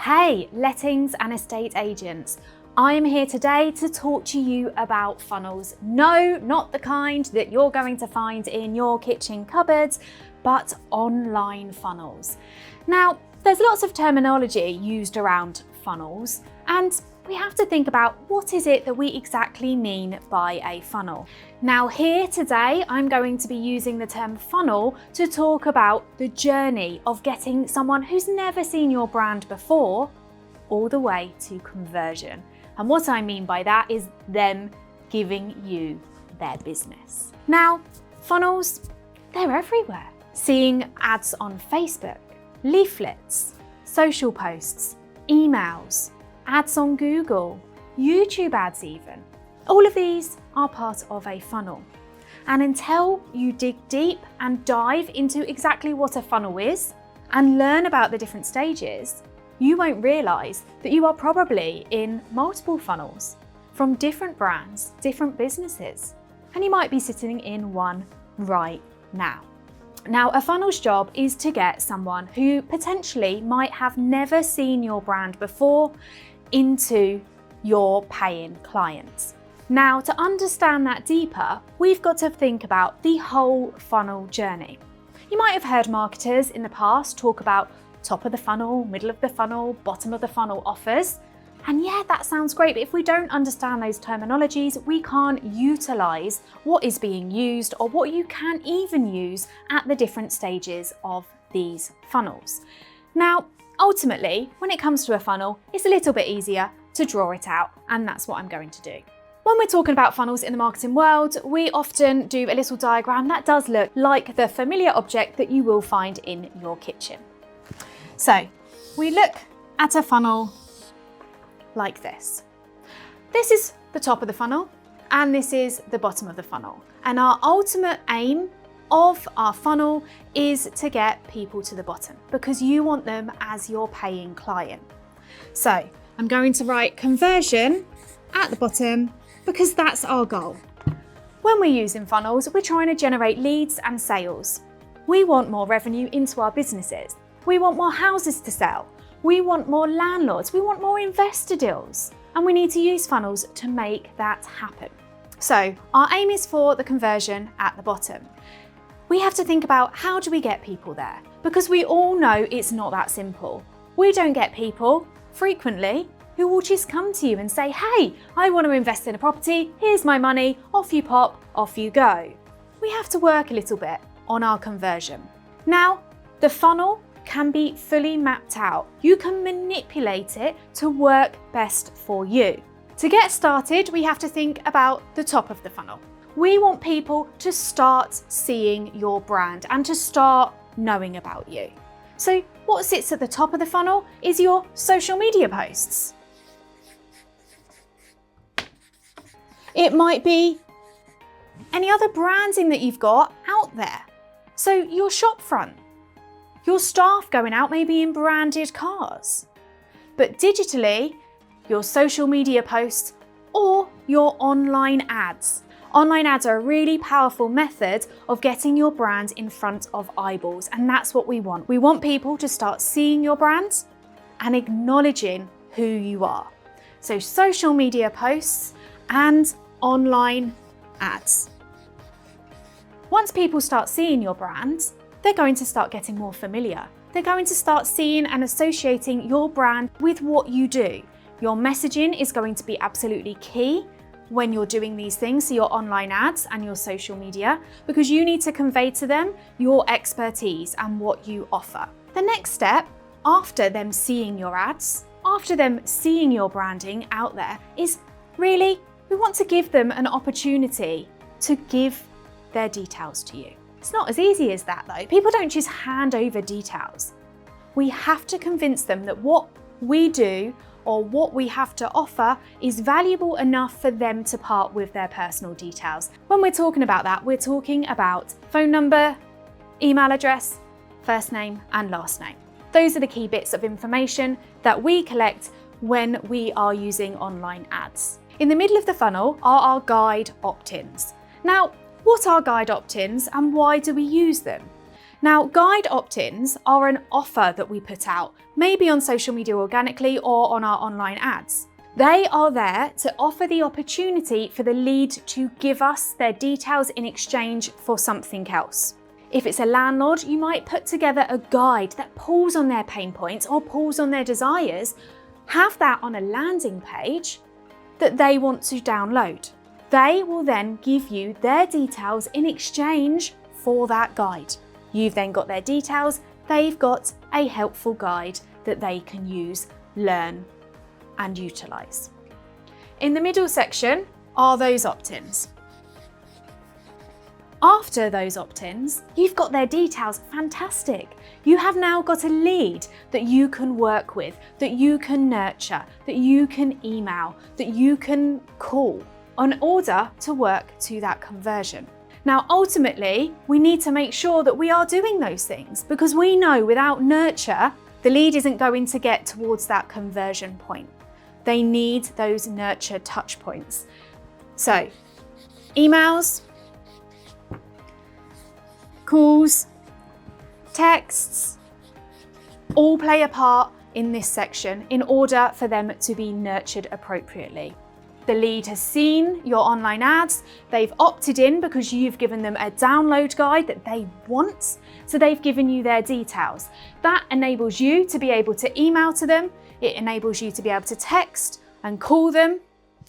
Hey, lettings and estate agents. I am here today to talk to you about funnels. No, not the kind that you're going to find in your kitchen cupboards, but online funnels. Now, there's lots of terminology used around funnels, and we have to think about what is it that we exactly mean by a funnel. Now here today, I'm going to be using the term funnel to talk about the journey of getting someone who's never seen your brand before all the way to conversion. And what I mean by that is them giving you their business. Now, funnels, they're everywhere. Seeing ads on Facebook, leaflets, social posts, emails, ads on Google, YouTube ads even. All of these are part of a funnel. And until you dig deep and dive into exactly what a funnel is and learn about the different stages, you won't realise that you are probably in multiple funnels from different brands, different businesses, and you might be sitting in one right now. Now, a funnel's job is to get someone who potentially might have never seen your brand before into your paying clients. Now, to understand that deeper, we've got to think about the whole funnel journey. You might have heard marketers in the past talk about top of the funnel, middle of the funnel, bottom of the funnel offers. And yeah, that sounds great, but if we don't understand those terminologies, we can't utilize what is being used or what you can even use at the different stages of these funnels. Now, ultimately, when it comes to a funnel, it's a little bit easier to draw it out, and that's what I'm going to do. When we're talking about funnels in the marketing world, we often do a little diagram that does look like the familiar object that you will find in your kitchen. So we look at a funnel like this. This is the top of the funnel and this is the bottom of the funnel. And our ultimate aim of our funnel is to get people to the bottom because you want them as your paying client. So I'm going to write conversion at the bottom because that's our goal. When we're using funnels, we're trying to generate leads and sales. We want more revenue into our businesses. We want more houses to sell. We want more landlords. We want more investor deals. And we need to use funnels to make that happen. So our aim is for the conversion at the bottom. We have to think about how do we get people there? Because we all know it's not that simple. We don't get people frequently who will just come to you and say, hey, I want to invest in a property. Here's my money. Off you pop, off you go. We have to work a little bit on our conversion. Now, the funnel can be fully mapped out. You can manipulate it to work best for you. To get started, we have to think about the top of the funnel. We want people to start seeing your brand and to start knowing about you. So what sits at the top of the funnel is your social media posts. It might be any other branding that you've got out there. So your shop front, your staff going out maybe in branded cars, but digitally, your social media posts or your online ads. Online ads are a really powerful method of getting your brand in front of eyeballs, and that's what we want. We want people to start seeing your brand and acknowledging who you are. So social media posts and online ads. Once people start seeing your brand, they're going to start getting more familiar. They're going to start seeing and associating your brand with what you do. Your messaging is going to be absolutely key when you're doing these things, so your online ads and your social media, because you need to convey to them your expertise and what you offer. The next step, after them seeing your ads, after them seeing your branding out there, is really, we want to give them an opportunity to give their details to you. It's not as easy as that though. People don't just hand over details. We have to convince them that what we do or what we have to offer is valuable enough for them to part with their personal details. When we're talking about that, we're talking about phone number, email address, first name and last name. Those are the key bits of information that we collect when we are using online ads. In the middle of the funnel are our guide opt-ins. Now, what are guide opt-ins and why do we use them? Now, guide opt-ins are an offer that we put out, maybe on social media organically or on our online ads. They are there to offer the opportunity for the lead to give us their details in exchange for something else. If it's a landlord, you might put together a guide that pulls on their pain points or pulls on their desires, have that on a landing page that they want to download. They will then give you their details in exchange for that guide. You've then got their details, they've got a helpful guide that they can use, learn, and utilise. In the middle section are those opt-ins. After those opt-ins, you've got their details, fantastic. You have now got a lead that you can work with, that you can nurture, that you can email, that you can call in order to work to that conversion. Now, ultimately, we need to make sure that we are doing those things because we know without nurture, the lead isn't going to get towards that conversion point. They need those nurture touch points. So, emails, calls, texts, all play a part in this section in order for them to be nurtured appropriately. The lead has seen your online ads, they've opted in because you've given them a download guide that they want, so they've given you their details. That enables you to be able to email to them, it enables you to be able to text and call them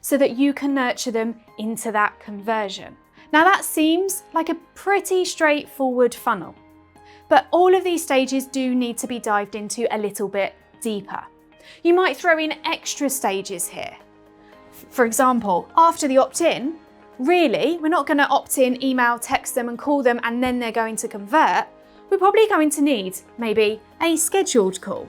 so that you can nurture them into that conversion. Now that seems like a pretty straightforward funnel, but all of these stages do need to be dived into a little bit deeper. You might throw in extra stages here. For example, after the opt-in, really, we're not going to opt in, email, text them and call them and then they're going to convert. We're probably going to need maybe a scheduled call,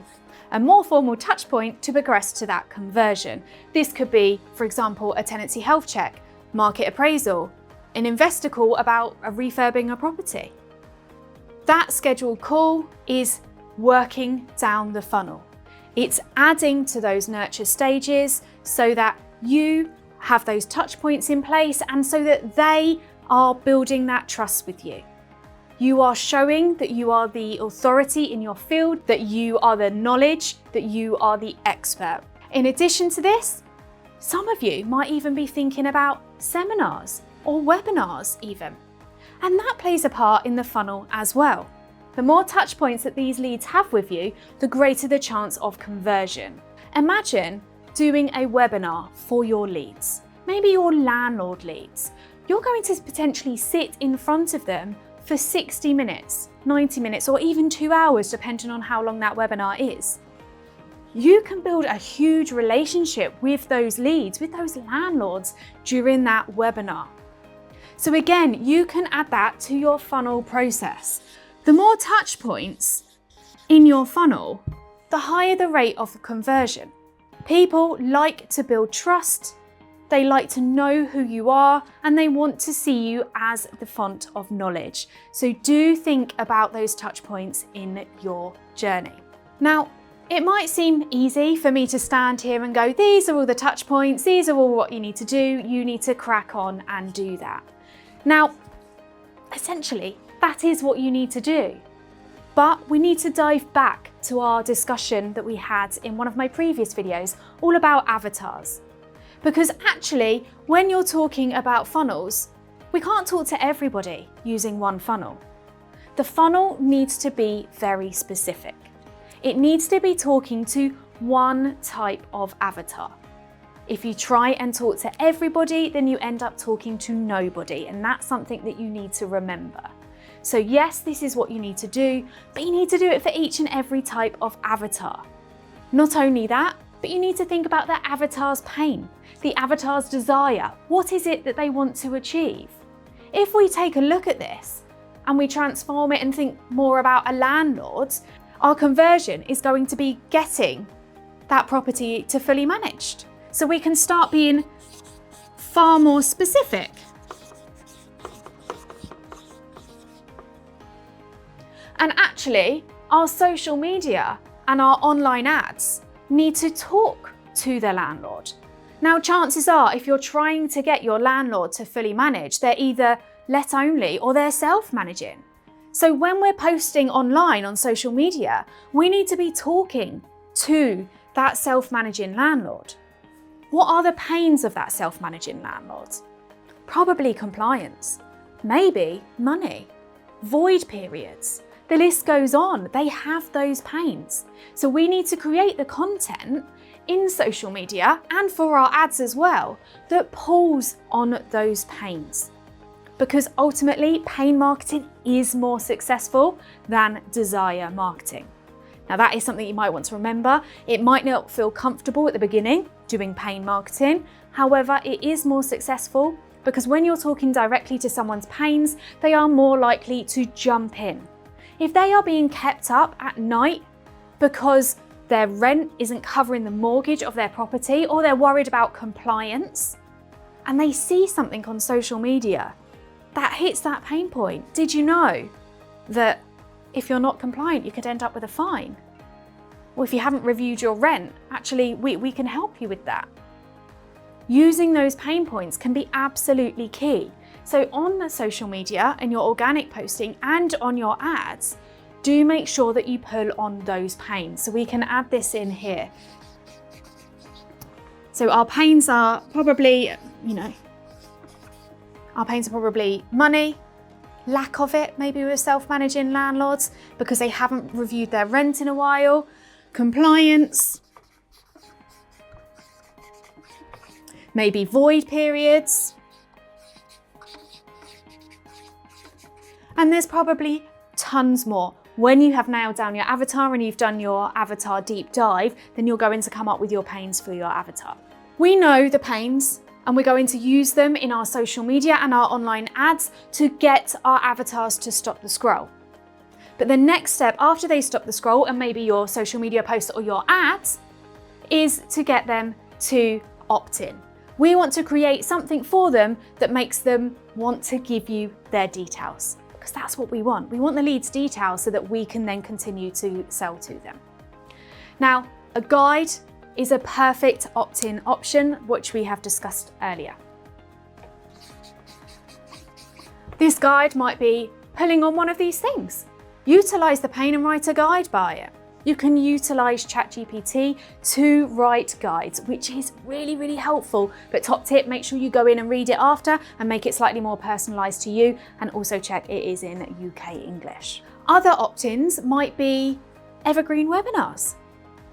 a more formal touch point to progress to that conversion. This could be, for example, a tenancy health check, market appraisal, an investor call about refurbing a property. That scheduled call is working down the funnel. It's adding to those nurture stages so that you have those touch points in place and so that they are building that trust with you. You are showing that you are the authority in your field, that you are the knowledge, that you are the expert. In addition to this, some of you might even be thinking about seminars or webinars even. And that plays a part in the funnel as well. The more touch points that these leads have with you, the greater the chance of conversion. Imagine doing a webinar for your leads, maybe your landlord leads. You're going to potentially sit in front of them for 60 minutes, 90 minutes, or even 2 hours, depending on how long that webinar is. You can build a huge relationship with those leads, with those landlords during that webinar. So again, you can add that to your funnel process. The more touch points in your funnel, the higher the rate of conversion. People like to build trust, they like to know who you are, and they want to see you as the font of knowledge. So do think about those touch points in your journey. Now, it might seem easy for me to stand here and go, these are all the touch points, these are all what you need to do, you need to crack on and do that. Now, essentially, that is what you need to do. But we need to dive back to our discussion that we had in one of my previous videos, all about avatars. Because actually, when you're talking about funnels, we can't talk to everybody using one funnel. The funnel needs to be very specific. It needs to be talking to one type of avatar. If you try and talk to everybody, then you end up talking to nobody, and that's something that you need to remember. So yes, this is what you need to do, but you need to do it for each and every type of avatar. Not only that, but you need to think about the avatar's pain, the avatar's desire. What is it that they want to achieve? If we take a look at this and we transform it and think more about a landlord, our conversion is going to be getting that property to fully managed. So we can start being far more specific. And actually, our social media and our online ads need to talk to the landlord. Now, chances are, if you're trying to get your landlord to fully manage, they're either let only or they're self-managing. So when we're posting online on social media, we need to be talking to that self-managing landlord. What are the pains of that self-managing landlord? Probably compliance, maybe money, void periods. The list goes on. They have those pains. So we need to create the content in social media and for our ads as well that pulls on those pains. Because ultimately, pain marketing is more successful than desire marketing. Now that is something you might want to remember. It might not feel comfortable at the beginning doing pain marketing. However, it is more successful because when you're talking directly to someone's pains, they are more likely to jump in. If they are being kept up at night because their rent isn't covering the mortgage of their property, or they're worried about compliance, and they see something on social media that hits that pain point. Did you know that if you're not compliant, you could end up with a fine? Or if you haven't reviewed your rent, actually, we can help you with that. Using those pain points can be absolutely key. So on the social media and your organic posting and on your ads, do make sure that you pull on those pains. So we can add this in here. So our pains are probably, money, lack of it, maybe with self-managing landlords because they haven't reviewed their rent in a while, compliance, maybe void periods, and there's probably tons more. When you have nailed down your avatar and you've done your avatar deep dive, then you're going to come up with your pains for your avatar. We know the pains and we're going to use them in our social media and our online ads to get our avatars to stop the scroll. But the next step after they stop the scroll and maybe your social media posts or your ads is to get them to opt in. We want to create something for them that makes them want to give you their details, because that's what we want. We want the leads' details so that we can then continue to sell to them. Now, a guide is a perfect opt-in option, which we have discussed earlier. This guide might be pulling on one of these things. Utilize the pain and write a guide by it. You can utilize ChatGPT to write guides, which is really, really helpful. But top tip, make sure you go in and read it after and make it slightly more personalized to you, and also check it is in UK English. Other opt-ins might be evergreen webinars.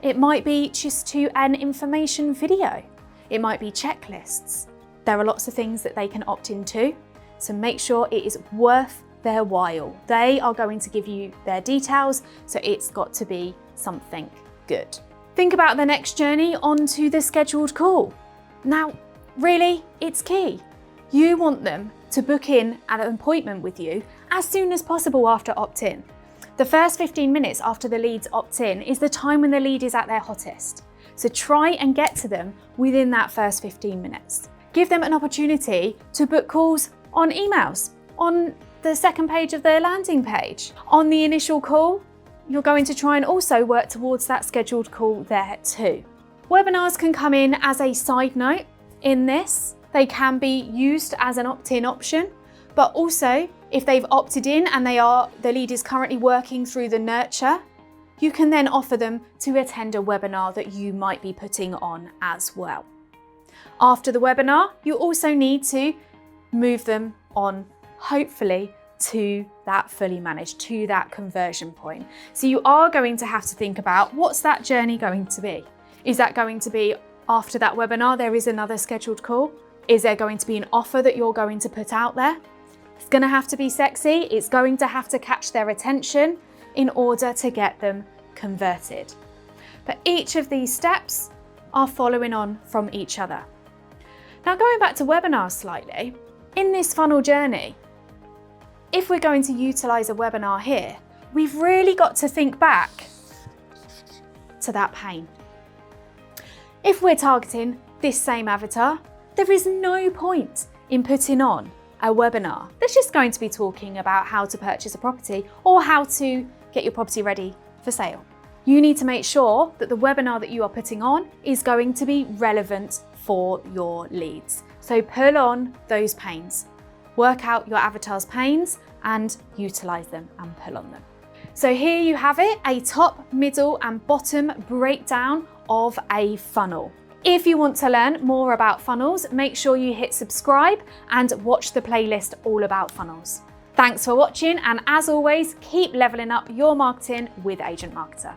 It might be just to an information video. It might be checklists. There are lots of things that they can opt into, so make sure it is worth their while. They are going to give you their details, so it's got to be something good. Think about the next journey onto the scheduled call. Now, really, it's key. You want them to book in an appointment with you as soon as possible after opt-in. The first 15 minutes after the leads opt in is the time when the lead is at their hottest. So try and get to them within that first 15 minutes. Give them an opportunity to book calls on emails, on the second page of their landing page. On the initial call, you're going to try and also work towards that scheduled call there too. Webinars can come in as a side note in this. They can be used as an opt-in option, but also if they've opted in and the lead is currently working through the nurture, you can then offer them to attend a webinar that you might be putting on as well. After the webinar, you also need to move them on, hopefully, to that fully managed, to that conversion point. So you are going to have to think about, what's that journey going to be? Is that going to be after that webinar, there is another scheduled call? Is there going to be an offer that you're going to put out there? It's going to have to be sexy. It's going to have to catch their attention in order to get them converted. But each of these steps are following on from each other. Now, going back to webinars slightly, in this funnel journey, if we're going to utilize a webinar here, we've really got to think back to that pain. If we're targeting this same avatar, there is no point in putting on a webinar that's just going to be talking about how to purchase a property or how to get your property ready for sale. You need to make sure that the webinar that you are putting on is going to be relevant for your leads. So pull on those pains. Work out your avatar's pains and utilize them and pull on them. So here you have it, a top, middle and bottom breakdown of a funnel. If you want to learn more about funnels, make sure you hit subscribe and watch the playlist all about funnels. Thanks for watching, and as always, keep leveling up your marketing with Agent Marketer.